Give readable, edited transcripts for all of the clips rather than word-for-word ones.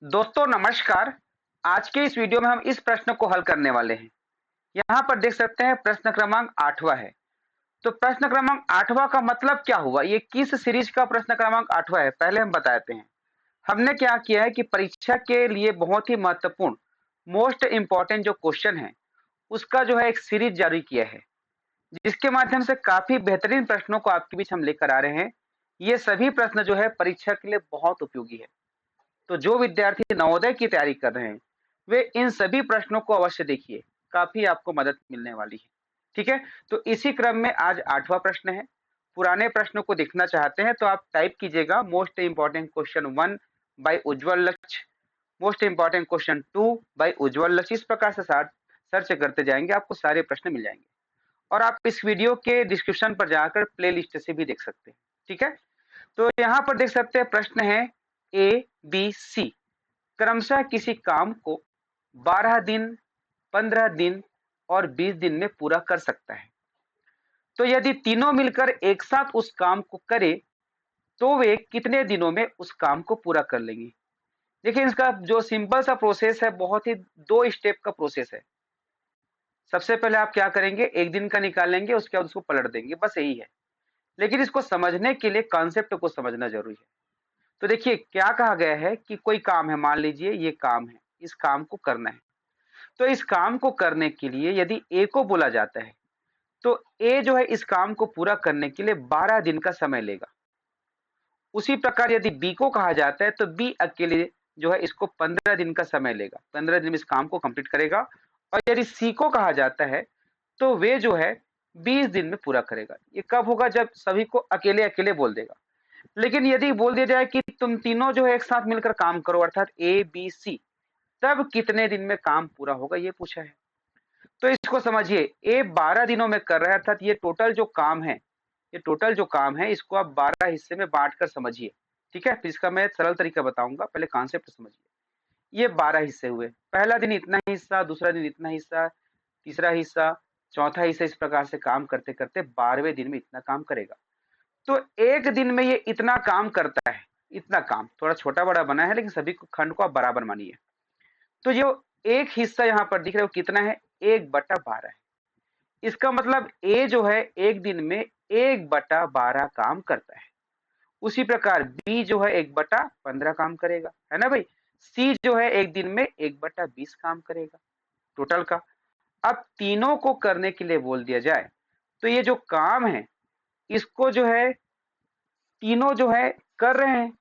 दोस्तों नमस्कार। आज के इस वीडियो में हम इस प्रश्न को हल करने वाले हैं। यहाँ पर देख सकते हैं प्रश्न क्रमांक 8वां है। तो प्रश्न क्रमांक 8वां का मतलब क्या हुआ? ये किस सीरीज का प्रश्न क्रमांक 8वां है? पहले हम बताते हैं। हमने क्या किया है कि परीक्षा के लिए बहुत ही महत्वपूर्ण मोस्ट इम्पोर्टेंट जो क्वेश्चन है, उसका जो है एक सीरीज जारी किया है, जिसके माध्यम से काफ़ी बेहतरीन प्रश्नों को आपके बीच हम लेकर आ रहे हैं। ये सभी प्रश्न जो है परीक्षा के लिए बहुत उपयोगी है। तो जो विद्यार्थी नवोदय की तैयारी कर रहे हैं, वे इन सभी प्रश्नों को अवश्य देखिए, काफ़ी आपको मदद मिलने वाली है। ठीक है? तो इसी क्रम में आज 8वां प्रश्न है। पुराने प्रश्नों को देखना चाहते हैं तो आप टाइप कीजिएगा मोस्ट इम्पोर्टेंट क्वेश्चन 1 बाय उज्ज्वल लक्ष्य, मोस्ट इम्पोर्टेंट क्वेश्चन 2 बाय उज्ज्वल लक्ष्य। इस प्रकार से सर्च करते जाएंगे, आपको सारे प्रश्न मिल जाएंगे। और आप इस वीडियो के डिस्क्रिप्शन पर जाकर प्लेलिस्ट से भी देख सकते हैं। ठीक है? तो यहाँ पर देख सकते हैं प्रश्न है ए, बी, सी क्रमशः किसी काम को 12 दिन, 15 दिन और 20 दिन में पूरा कर सकता है। तो यदि तीनों मिलकर एक साथ उस काम को करें, तो वे कितने दिनों में उस काम को पूरा कर लेंगे? देखिए इसका जो सिंपल सा प्रोसेस है, बहुत ही 2 स्टेप का प्रोसेस है। सबसे पहले आप क्या करेंगे, 1 दिन का निकालेंगे, उसके बाद उसको पलट देंगे, बस यही है। लेकिन इसको समझने के लिए कॉन्सेप्ट को समझना ज़रूरी है। तो देखिए क्या कहा गया है कि कोई काम है, मान लीजिए ये काम है, इस काम को करना है। तो इस काम को करने के लिए यदि ए को बोला जाता है, तो ए जो है इस काम को पूरा करने के लिए 12 दिन का समय लेगा। उसी प्रकार यदि बी को कहा जाता है, तो बी अकेले जो है इसको 15 दिन का समय लेगा। 15 दिन में इस काम को कंप्लीट करेगा। और यदि सी को कहा जाता है, तो वे जो है 20 दिन में पूरा करेगा। ये कब होगा? जब सभी को अकेले-अकेले बोल देगा। लेकिन यदि बोल दिया जाए कि तुम तीनों जो है एक साथ मिलकर काम करो, अर्थात ए, बी, सी, तब कितने दिन में काम पूरा होगा, ये पूछा है। तो इसको समझिए, ए 12 दिनों में कर रहा है, अर्थात ये टोटल जो काम है, ये टोटल जो काम है, इसको आप 12 हिस्से में बाँट कर समझिए। ठीक है? फिर इसका मैं सरल तरीका बताऊँगा, पहले कॉन्सेप्ट समझिए। ये 12 हिस्से हुए। पहला दिन इतना हिस्सा, दूसरा दिन इतना हिस्सा, तीसरा हिस्सा, चौथा हिस्सा, इस प्रकार से काम करते-करते 12वें दिन में इतना काम करेगा। तो 1 दिन में ये इतना काम करता है, इतना काम, थोड़ा छोटा-बड़ा बना है लेकिन सभी को खंड को आप बराबर मानिए। तो जो एक हिस्सा यहाँ पर दिख रहा है वो कितना है? 1/12 है। इसका मतलब ए जो है 1 दिन में 1/12 काम करता है। उसी प्रकार बी जो है 1/15 काम करेगा, है ना भाई? सी जो है 1 दिन में 1/20 काम करेगा, टोटल का। अब तीनों को करने के लिए बोल दिया जाए, तो ये जो काम है, इसको जो है तीनों जो है कर रहे हैं,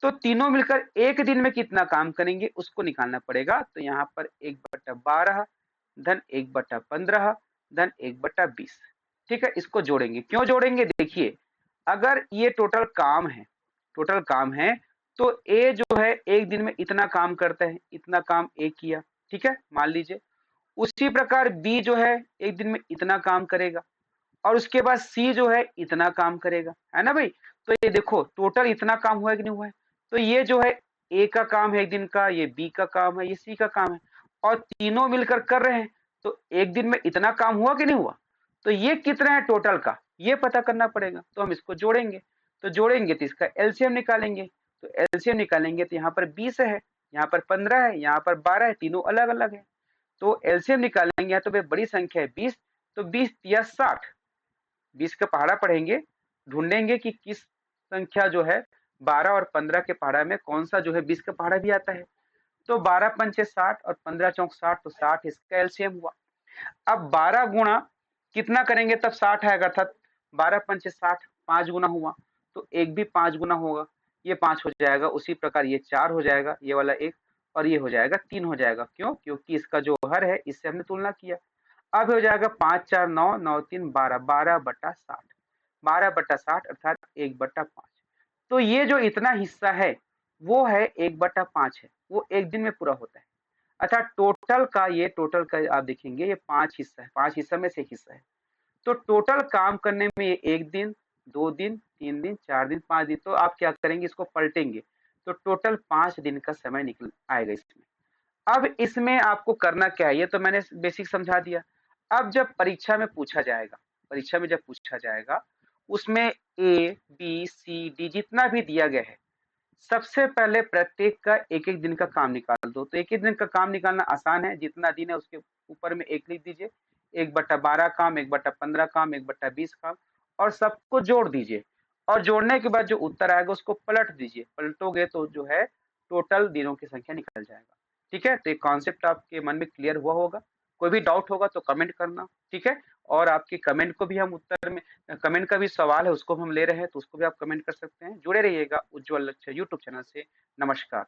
तो तीनों मिलकर 1 दिन में कितना काम करेंगे उसको निकालना पड़ेगा। तो यहाँ पर 1/12 धन 1/15 धन 1/20। ठीक है? इसको जोड़ेंगे। क्यों जोड़ेंगे? देखिए, अगर ये टोटल काम है, तो ए जो है 1 दिन में इतना काम करता है, इतना काम ए किया। ठीक है? मान लीजिए। उसी प्रकार बी जो है 1 दिन में इतना काम करेगा। और उसके बाद सी जो है इतना काम करेगा, है ना भाई? तो ये देखो टोटल इतना काम हुआ है कि नहीं हुआ है? तो ये जो है ए का काम है 1 दिन का, ये बी का काम है, ये सी का काम है और तीनों मिलकर कर रहे हैं, तो 1 दिन में इतना काम हुआ कि नहीं हुआ? तो ये कितना है टोटल का, ये पता करना पड़ेगा। तो हम इसको जोड़ेंगे, तो जोड़ेंगे तो इसका एलसीएम निकालेंगे। तो एलसीएम निकालेंगे तो यहाँ पर 20 है, यहाँ पर 15 है, यहाँ पर 12 है, तीनों अलग-अलग है। तो एलसीएम निकालेंगे तो भाई बड़ी संख्या है 20, तो 20 तिया 60, 20 का पहाड़ा पढ़ेंगे, ढूंढेंगे कि किस संख्या जो है 12 और 15 के पहाड़ा में कौन सा जो है 20 का पहाड़ा भी आता है। तो 12 पंचे 60 और 15 चौक 60, तो 60 इसका एलसीएम हुआ। अब 12 गुणा कितना करेंगे तब 60 आएगा, अर्थात 12 पंचे 60, 5 गुना हुआ, तो एक भी 5 गुना होगा, ये 5 हो जाएगा। उसी प्रकार ये 4 हो जाएगा, ये वाला 1, और ये हो जाएगा 3 हो जाएगा। क्यों? क्योंकि इसका जो हर है इससे हमने तुलना किया। अब हो जाएगा 5 4 9, 9 3 12, 12/60, 12/60 अर्थात 1/5। तो ये जो इतना हिस्सा है वो है 1/5 है, वो 1 दिन में पूरा होता है। अच्छा, टोटल का आप देखेंगे ये 5 हिस्सा है, 5 हिस्सा में से एक हिस्सा है। तो टोटल काम करने में ये 1 दिन, 2 दिन, 3 दिन, 4 दिन, 5 दिन, तो आप क्या करेंगे इसको पलटेंगे, तो टोटल 5 दिन का समय निकल आएगा इसमें। अब इसमें आपको करना क्या है, ये तो मैंने बेसिक समझा दिया। अब जब परीक्षा में जब पूछा जाएगा, उसमें ए, बी, सी, डी जितना भी दिया गया है, सबसे पहले प्रत्येक का एक-एक दिन का काम निकाल दो। तो एक-एक दिन का काम निकालना आसान है, जितना दिन है उसके ऊपर में 1 लिख दीजिए। 1/12 काम, 1/15 काम, 1/20 काम और सबको जोड़ दीजिए और जोड़ने के बाद जो उत्तर आएगा उसको पलट दीजिए। पलटोगे तो जो है टोटल दिनों की संख्या निकल जाएगा। ठीक है? तो ये कॉन्सेप्ट आपके मन में क्लियर हुआ होगा। कोई भी डाउट होगा तो कमेंट करना, ठीक है? और आपके कमेंट को भी हम उत्तर में कमेंट का भी सवाल है उसको भी हम ले रहे हैं, तो उसको भी आप कमेंट कर सकते हैं। जुड़े रहिएगा उज्ज्वल लक्ष्य यूट्यूब चैनल से। नमस्कार।